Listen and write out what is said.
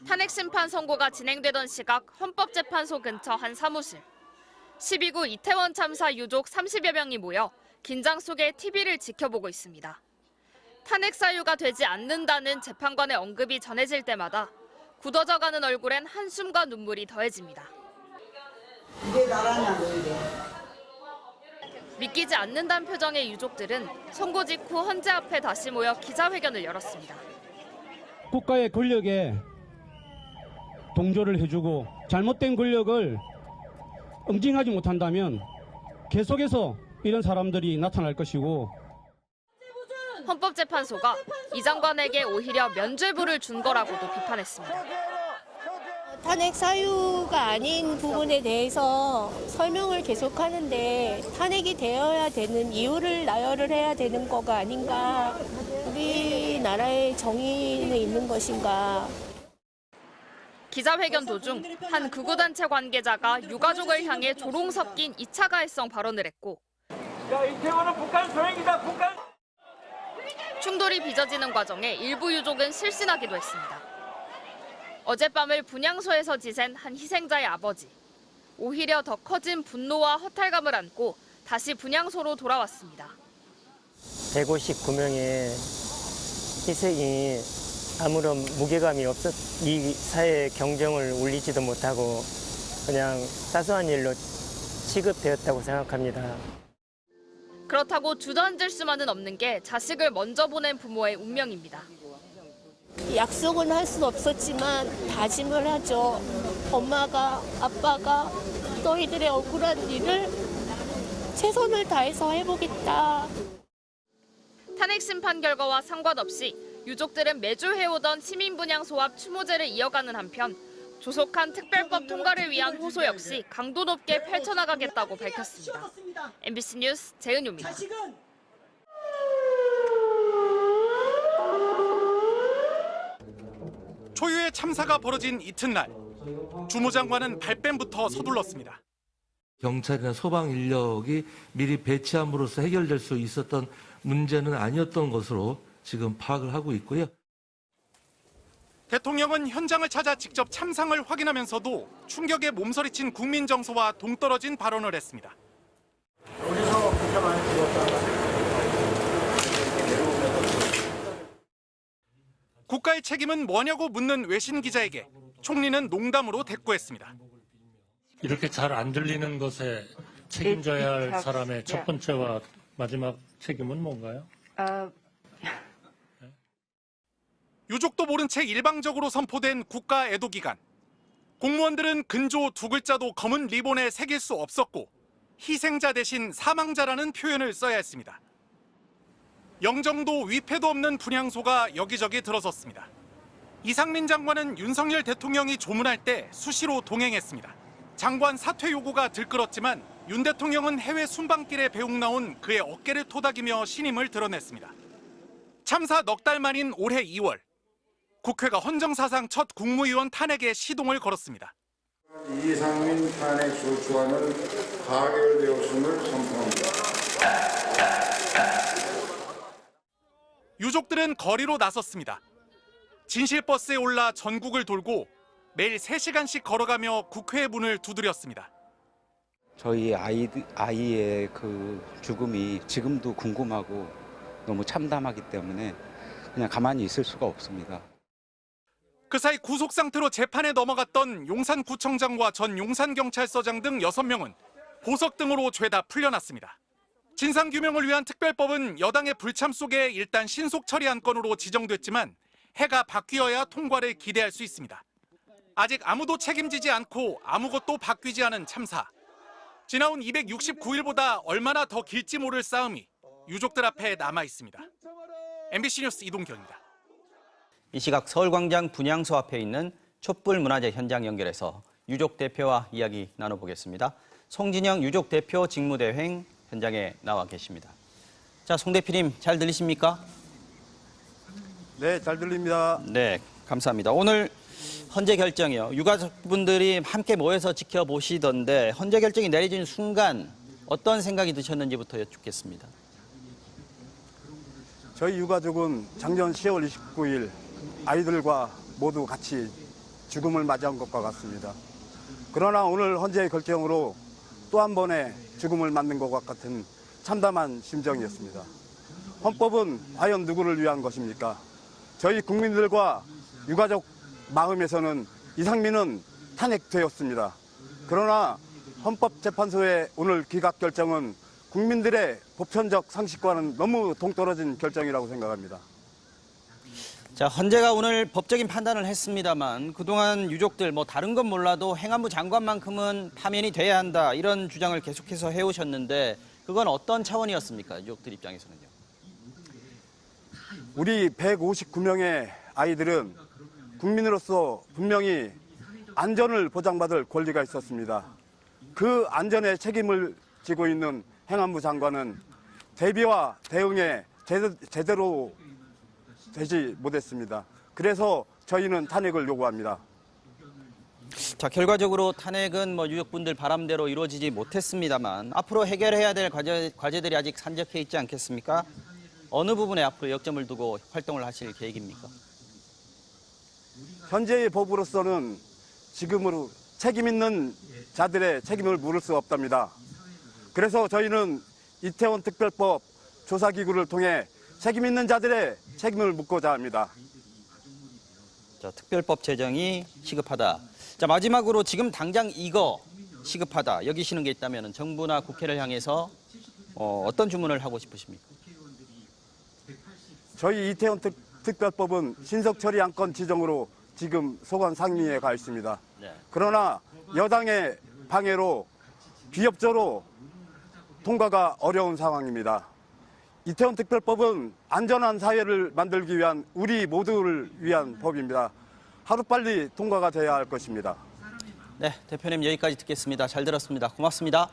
탄핵 심판 선고가 진행되던 시각 헌법재판소 근처 한 사무실. 12구 이태원 참사 유족 30여 명이 모여 긴장 속에 TV를 지켜보고 있습니다. 탄핵 사유가 되지 않는다는 재판관의 언급이 전해질 때마다 굳어져가는 얼굴엔 한숨과 눈물이 더해집니다. 이게 나라냐고 이게. 믿기지 않는다는 표정의 유족들은 선고 직후 헌재 앞에 다시 모여 기자회견을 열었습니다. 국가의 권력에 동조를 해주고 잘못된 권력을 응징하지 못한다면 계속해서 이런 사람들이 나타날 것이고 헌법재판소가 이 장관에게 오히려 면죄부를 준 거라고도 비판했습니다. 탄핵 사유가 아닌 부분에 대해서 설명을 계속하는데 탄핵이 되어야 되는 이유를 나열을 해야 되는 거가 아닌가. 우리나라의 정의는 있는 것인가. 기자회견 도중 한 극우단체 관계자가 유가족을 향해 조롱 섞인 2차 가해성 발언을 했고 야, 이태원은 북한 소행이다, 북한! 충돌이 빚어지는 과정에 일부 유족은 실신하기도 했습니다. 어젯밤을 분향소에서 지샌 한 희생자의 아버지. 오히려 더 커진 분노와 허탈감을 안고 다시 분향소로 돌아왔습니다. 159명의 희생이 아무런 무게감이 이 사회의 경정을 울리지도 못하고 그냥 사소한 일로 취급되었다고 생각합니다. 그렇다고 주저앉을 수만은 없는 게 자식을 먼저 보낸 부모의 운명입니다. 약속은 할 수 없었지만 다짐을 하죠. 엄마가, 아빠가 너희들의 억울한 일을 최선을 다해서 해보겠다. 탄핵 심판 결과와 상관없이 유족들은 매주 해오던 시민분향소 앞 추모제를 이어가는 한편 조속한 특별법 통과를 위한 호소 역시 강도 높게 펼쳐나가겠다고 밝혔습니다. MBC 뉴스 재은유입니다. 초유의 참사가 벌어진 이튿날, 주무장관은 발뺌부터 서둘렀습니다. 경찰이나 소방 인력이 미리 배치함으로써 해결될 수 있었던 문제는 아니었던 것으로 지금 파악을 하고 있고요. 대통령은 현장을 찾아 직접 참상을 확인하면서도 충격에 몸서리친 국민 정서와 동떨어진 발언을 했습니다. 어디서 그렇게 많이 죽었다. 국가의 책임은 뭐냐고 묻는 외신 기자에게 총리는 농담으로 대꾸했습니다. 이렇게 잘 안 들리는 것에 책임져야 할 사람의 첫 번째와 마지막 책임은 뭔가요? 유족도 모른 채 일방적으로 선포된 국가 애도 기간. 공무원들은 근조 두 글자도 검은 리본에 새길 수 없었고 희생자 대신 사망자라는 표현을 써야 했습니다. 영정도 위패도 없는 분향소가 여기저기 들어섰습니다. 이상민 장관은 윤석열 대통령이 조문할 때 수시로 동행했습니다. 장관 사퇴 요구가 들끓었지만 윤 대통령은 해외 순방길에 배웅 나온 그의 어깨를 토닥이며 신임을 드러냈습니다. 참사 넉 달 만인 올해 2월, 국회가 헌정사상 첫 국무위원 탄핵에 시동을 걸었습니다. 이상민 탄핵 소추안은 가결되었음을 선포합니다. 유족들은 거리로 나섰습니다. 진실버스에 올라 전국을 돌고 매일 3시간씩 걸어가며 국회의 문을 두드렸습니다. 저희 아이의 그 죽음이 지금도 궁금하고 너무 참담하기 때문에 그냥 가만히 있을 수가 없습니다. 그 사이 구속 상태로 재판에 넘어갔던 용산구청장과 전 용산경찰서장 등 6명은 보석 등으로 죄다 풀려났습니다. 진상규명을 위한 특별법은 여당의 불참 속에 일단 신속 처리한 건으로 지정됐지만 해가 바뀌어야 통과를 기대할 수 있습니다. 아직 아무도 책임지지 않고 아무것도 바뀌지 않은 참사. 지나온 269일보다 얼마나 더 길지 모를 싸움이 유족들 앞에 남아 있습니다. MBC 뉴스 이동경입니다. 이 시각 서울광장 분향소 앞에 있는 촛불문화재 현장 연결해서 유족 대표와 이야기 나눠보겠습니다. 송진영 유족 대표 직무대행 현장에 나와 계십니다. 자, 송 대표님 잘 들리십니까? 네, 잘 들립니다. 네, 감사합니다. 오늘 헌재 결정이요. 유가족분들이 함께 모여서 지켜보시던데 헌재 결정이 내려진 순간 어떤 생각이 드셨는지부터 여쭙겠습니다. 저희 유가족은 작년 10월 29일 아이들과 모두 같이 죽음을 맞이한 것과 같습니다. 그러나 오늘 헌재의 결정으로 또 한 번의 죽음을 맞는 것과 같은 참담한 심정이었습니다. 헌법은 과연 누구를 위한 것입니까? 저희 국민들과 유가족 마음에서는 이상민은 탄핵되었습니다. 그러나 헌법재판소의 오늘 기각 결정은 국민들의 보편적 상식과는 너무 동떨어진 결정이라고 생각합니다. 자, 헌재가 오늘 법적인 판단을 했습니다만 그동안 유족들 뭐 다른 건 몰라도 행안부 장관만큼은 파면이 돼야 한다 이런 주장을 계속해서 해오셨는데 그건 어떤 차원이었습니까? 유족들 입장에서는요. 우리 159명의 아이들은 국민으로서 분명히 안전을 보장받을 권리가 있었습니다. 그 안전의 책임을 지고 있는 행안부 장관은 대비와 대응에 제대로 되지 못했습니다. 그래서 저희는 탄핵을 요구합니다. 자, 결과적으로 탄핵은 뭐 유족분들 바람대로 이루어지지 못했습니다만 앞으로 해결해야 될 과제들이 아직 산적해 있지 않겠습니까? 어느 부분에 앞으로 역점을 두고 활동을 하실 계획입니까? 현재의 법으로서는 지금으로 책임 있는 자들의 책임을 물을 수 없답니다. 그래서 저희는 이태원 특별법 조사기구를 통해 책임 있는 자들의 책임을 묻고자 합니다. 자, 특별법 제정이 시급하다. 자, 마지막으로 지금 당장 이거 시급하다 여기시는 게 있다면 정부나 국회를 향해서 어떤 주문을 하고 싶으십니까? 저희 이태원 특별법은 신속처리 안건 지정으로 지금 소관 상임위에 가 있습니다. 네. 그러나 여당의 방해로 비협조로 통과가 어려운 상황입니다. 이태원 특별법은 안전한 사회를 만들기 위한 우리 모두를 위한 법입니다. 하루빨리 통과가 돼야 할 것입니다. 네, 대표님 여기까지 듣겠습니다. 잘 들었습니다. 고맙습니다.